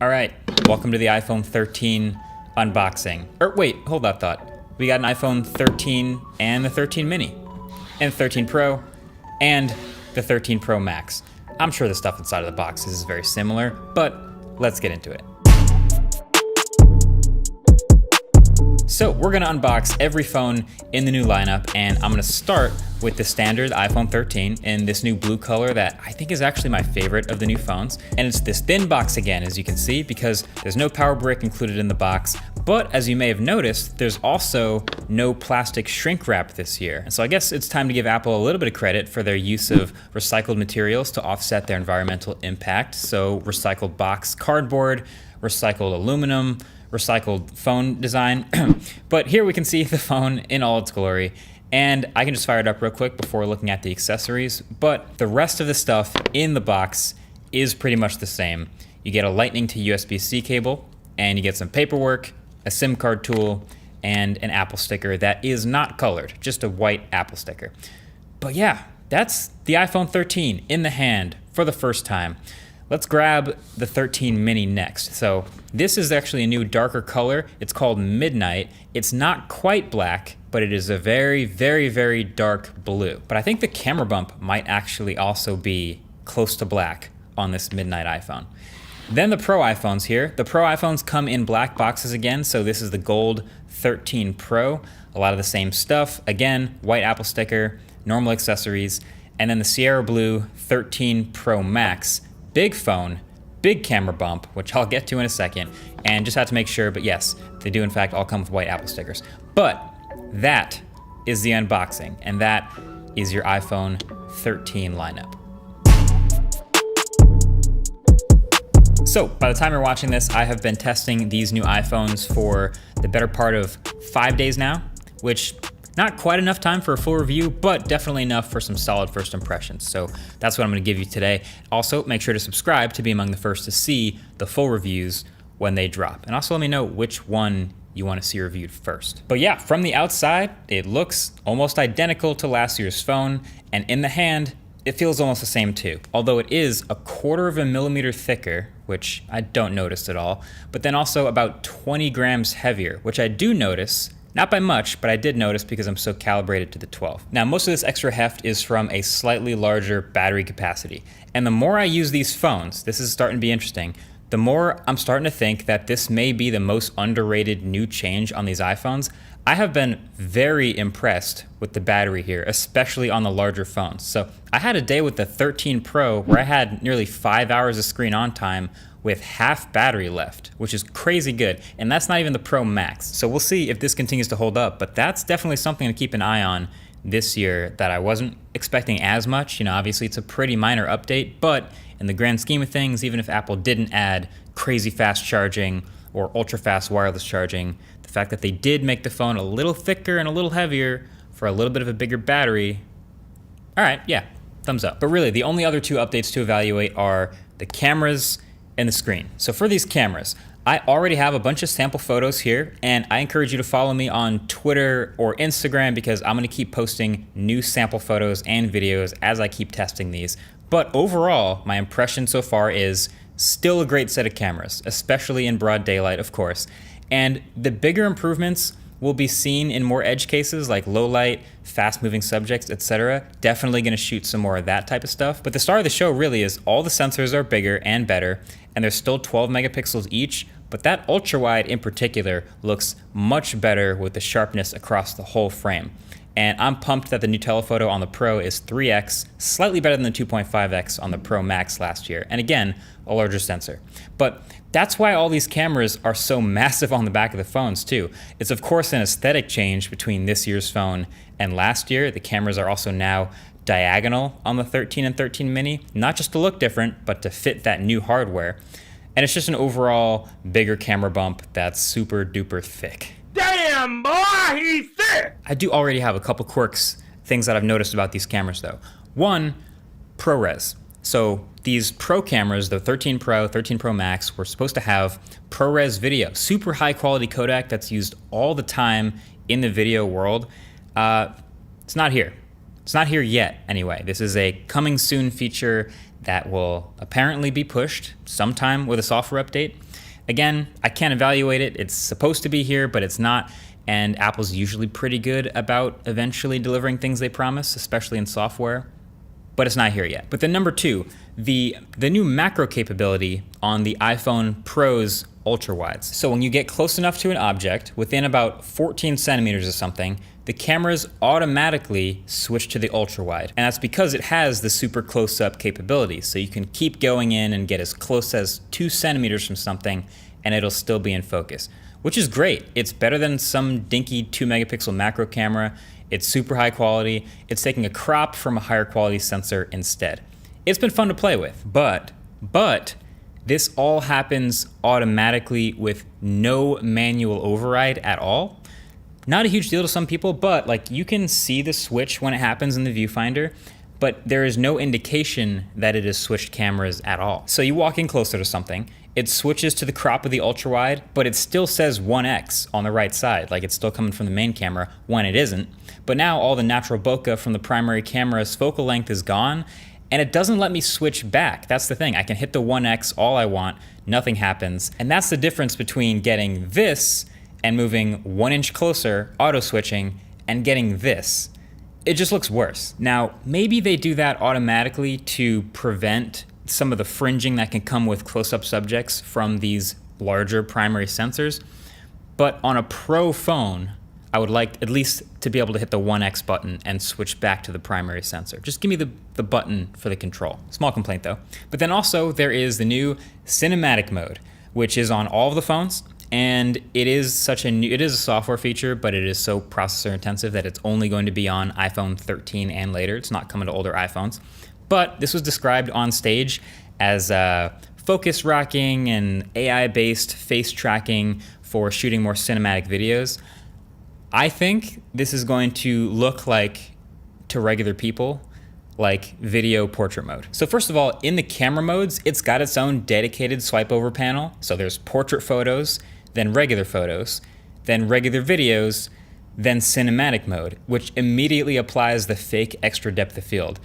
All right, welcome to the iPhone 13 unboxing. Or wait, hold that thought. We got an iPhone 13 and the 13 mini, and the 13 Pro, and the 13 Pro Max. I'm sure the stuff inside of the box is very similar, but let's get into it. So we're gonna unbox every phone in the new lineup, and I'm gonna start with the standard iPhone 13 in this new blue color that I think is actually my favorite of the new phones. And it's this thin box again, as you can see, because there's no power brick included in the box. But as you may have noticed, there's also no plastic shrink wrap this year. And so I guess it's time to give Apple a little bit of credit for their use of recycled materials to offset their environmental impact. So recycled box cardboard, recycled aluminum, recycled phone design. But here we can see the phone in all its glory. And I can just fire it up real quick before looking at the accessories. But the rest of the stuff in the box is pretty much the same. You get a Lightning to USB-C cable, and you get some paperwork, a SIM card tool, and an Apple sticker that is not colored, just a white Apple sticker. But yeah, that's the iPhone 13 in the hand for the first time. Let's grab the 13 mini next. So this is actually a new darker color. It's called Midnight. It's not quite black, but it is a very, very, very dark blue. But I think the camera bump might actually also be close to black on this Midnight iPhone. Then the Pro iPhones here. The Pro iPhones come in black boxes again. So this is the gold 13 Pro. A lot of the same stuff. Again, white Apple sticker, normal accessories. And then the Sierra Blue 13 Pro Max. Big phone, big camera bump, which I'll get to in a second, and just have to make sure, but yes, they do in fact all come with white Apple stickers. But that is the unboxing, and that is your iPhone 13 lineup. So by the time you're watching this, I have been testing these new iPhones for the better part of 5 days now, which not quite enough time for a full review, but definitely enough for some solid first impressions. So that's what I'm gonna give you today. Also, make sure to subscribe to be among the first to see the full reviews when they drop. And also let me know which one you wanna see reviewed first. But yeah, from the outside, it looks almost identical to last year's phone, and in the hand, it feels almost the same too. Although it is a 1/4 millimeter thicker, which I don't notice at all, but then also about 20 grams heavier, which I do notice. Not by much, but I did notice because I'm so calibrated to the 12. Now, most of this extra heft is from a slightly larger battery capacity. And the more I use these phones, this is starting to be interesting, the more I'm starting to think that this may be the most underrated new change on these iPhones. I have been very impressed with the battery here, especially on the larger phones. So I had a day with the 13 Pro where I had nearly 5 hours of screen on time with half battery left, which is crazy good. And that's not even the Pro Max. So we'll see if this continues to hold up, but that's definitely something to keep an eye on this year that I wasn't expecting as much. You know, obviously it's a pretty minor update, but in the grand scheme of things, even if Apple didn't add crazy fast charging or ultra fast wireless charging, the fact that they did make the phone a little thicker and a little heavier for a little bit of a bigger battery, all right, yeah, thumbs up. But really, the only other two updates to evaluate are the cameras and the screen. So for these cameras, I already have a bunch of sample photos here, and I encourage you to follow me on Twitter or Instagram because I'm gonna keep posting new sample photos and videos as I keep testing these. But overall, my impression so far is still a great set of cameras, especially in broad daylight, of course. And the bigger improvements will be seen in more edge cases like low light, fast moving subjects, etc. Definitely gonna shoot some more of that type of stuff. But the star of the show really is all the sensors are bigger and better, and they're still 12 megapixels each, but that ultra wide in particular looks much better with the sharpness across the whole frame. And I'm pumped that the new telephoto on the Pro is 3x, slightly better than the 2.5x on the Pro Max last year. And again, a larger sensor. But that's why all these cameras are so massive on the back of the phones too. It's of course an aesthetic change between this year's phone and last year. The cameras are also now diagonal on the 13 and 13 mini, not just to look different, but to fit that new hardware. And it's just an overall bigger camera bump that's super duper thick. Damn, boy, he's thick! I do already have a couple quirks, things that I've noticed about these cameras though. One, ProRes. So these Pro cameras, the 13 Pro, 13 Pro Max, were supposed to have ProRes video, super high quality codec that's used all the time in the video world. It's not here. It's not here yet, anyway. This is a coming soon feature that will apparently be pushed sometime with a software update. Again, I can't evaluate it. It's supposed to be here, but it's not. And Apple's usually pretty good about eventually delivering things they promise, especially in software. But it's not here yet. But then number 2, the new macro capability on the iPhone Pro's ultra-wides. So when you get close enough to an object, within about 14 centimeters or something, the cameras automatically switch to the ultra-wide. And that's because it has the super close-up capability. So you can keep going in and get as close as 2 centimeters from something, and it'll still be in focus, which is great. It's better than some dinky 2-megapixel macro camera. It's super high quality. It's taking a crop from a higher quality sensor instead. It's been fun to play with, but this all happens automatically with no manual override at all. Not a huge deal to some people, but like you can see the switch when it happens in the viewfinder, but there is no indication that it has switched cameras at all. So you walk in closer to something, it switches to the crop of the ultra wide, but it still says 1x on the right side, like it's still coming from the main camera when it isn't. But now all the natural bokeh from the primary camera's focal length is gone, and it doesn't let me switch back. That's the thing. I can hit the 1x all I want, nothing happens. And that's the difference between getting this and moving 1 inch closer, auto switching, and getting this. It just looks worse. Now, maybe they do that automatically to prevent some of the fringing that can come with close-up subjects from these larger primary sensors. But on a Pro phone, I would like at least to be able to hit the 1x button and switch back to the primary sensor. Just give me the button for the control. Small complaint though. But then also there is the new cinematic mode, which is on all of the phones. And it is a software feature, but it is so processor intensive that it's only going to be on iPhone 13 and later. It's not coming to older iPhones. But this was described on stage as focus rocking and AI-based face tracking for shooting more cinematic videos. I think this is going to look like, to regular people, like video portrait mode. So first of all, in the camera modes, it's got its own dedicated swipe over panel. So there's portrait photos, then regular photos, then regular videos, then cinematic mode, which immediately applies the fake extra depth of field.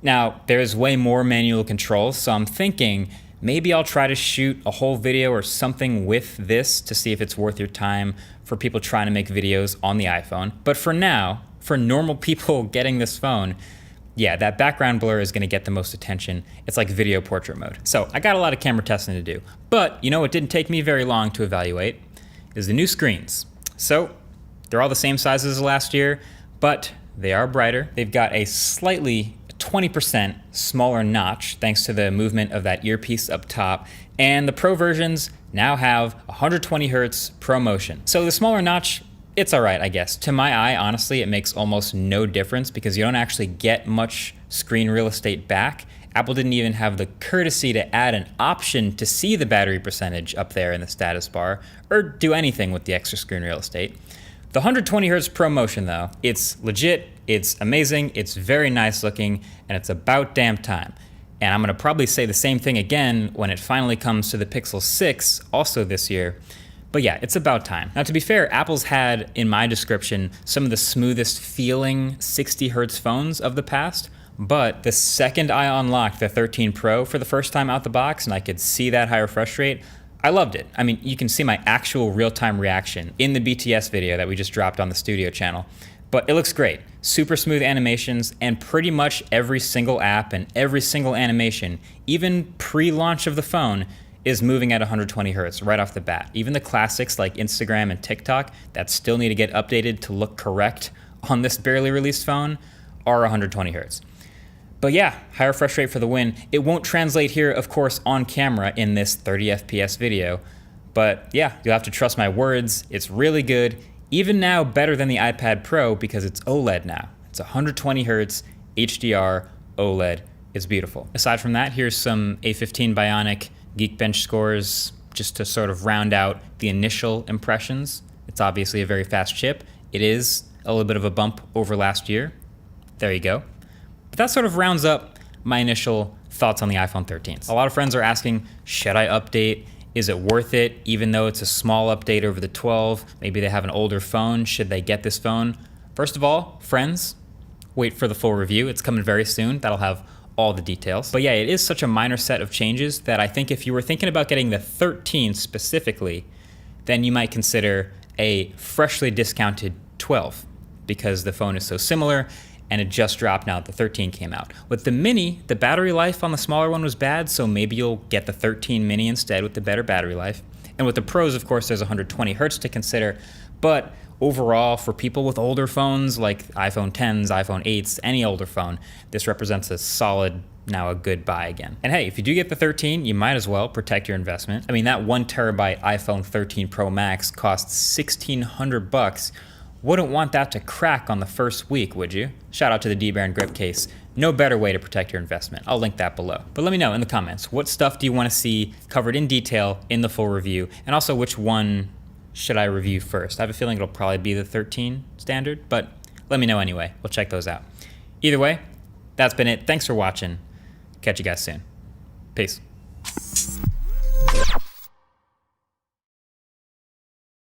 Now, there's way more manual controls, so I'm thinking maybe I'll try to shoot a whole video or something with this to see if it's worth your time for people trying to make videos on the iPhone. But for now, for normal people getting this phone, yeah, that background blur is gonna get the most attention. It's like video portrait mode. So I got a lot of camera testing to do. But you know what didn't take me very long to evaluate is the new screens. So they're all the same size as last year, but they are brighter. They've got a slightly 20% smaller notch thanks to the movement of that earpiece up top, and the Pro versions now have 120 Hertz ProMotion. So the smaller notch, it's all right, I guess. To my eye, honestly, it makes almost no difference because you don't actually get much screen real estate back. Apple didn't even have the courtesy to add an option to see the battery percentage up there in the status bar or do anything with the extra screen real estate. The 120 Hertz ProMotion though, it's legit, it's amazing, it's very nice looking, and it's about damn time. And I'm gonna probably say the same thing again when it finally comes to the Pixel 6, also this year. But yeah, it's about time. Now to be fair, Apple's had, in my description, some of the smoothest feeling 60 Hertz phones of the past, but the second I unlocked the 13 Pro for the first time out the box and I could see that high refresh rate, I loved it. I mean, you can see my actual real-time reaction in the BTS video that we just dropped on the studio channel. But it looks great. Super smooth animations, and pretty much every single app and every single animation, even pre-launch of the phone, is moving at 120 Hertz right off the bat. Even the classics like Instagram and TikTok that still need to get updated to look correct on this barely released phone are 120 Hertz. But yeah, high refresh rate for the win. It won't translate here, of course, on camera in this 30 FPS video. But yeah, you'll have to trust my words. It's really good. Even now, better than the iPad Pro because it's OLED now. It's 120 Hertz, HDR, OLED. It's beautiful. Aside from that, here's some A15 Bionic Geekbench scores just to sort of round out the initial impressions. It's obviously a very fast chip. It is a little bit of a bump over last year. There you go. But that sort of rounds up my initial thoughts on the iPhone 13. A lot of friends are asking, should I update? Is it worth it, even though it's a small update over the 12? Maybe they have an older phone. Should they get this phone? First of all, friends, wait for the full review. It's coming very soon. That'll have all the details. But yeah, it is such a minor set of changes that I think if you were thinking about getting the 13 specifically, then you might consider a freshly discounted 12 because the phone is so similar and it just dropped now that the 13 came out. With the mini, the battery life on the smaller one was bad, so maybe you'll get the 13 mini instead with the better battery life. And with the Pros, of course, there's 120 hertz to consider, but overall, for people with older phones like iPhone 10s, iPhone 8s, any older phone, this represents a solid, now a good buy again. And hey, if you do get the 13, you might as well protect your investment. I mean, that 1 terabyte iPhone 13 Pro Max costs $1,600. Wouldn't want that to crack on the first week, would you? Shout out to the D-Baron grip case. No better way to protect your investment. I'll link that below. But let me know in the comments, what stuff do you want to see covered in detail in the full review? And also, which one should I review first? I have a feeling it'll probably be the 13 standard, but let me know anyway. We'll check those out. Either way, that's been it. Thanks for watching. Catch you guys soon. Peace.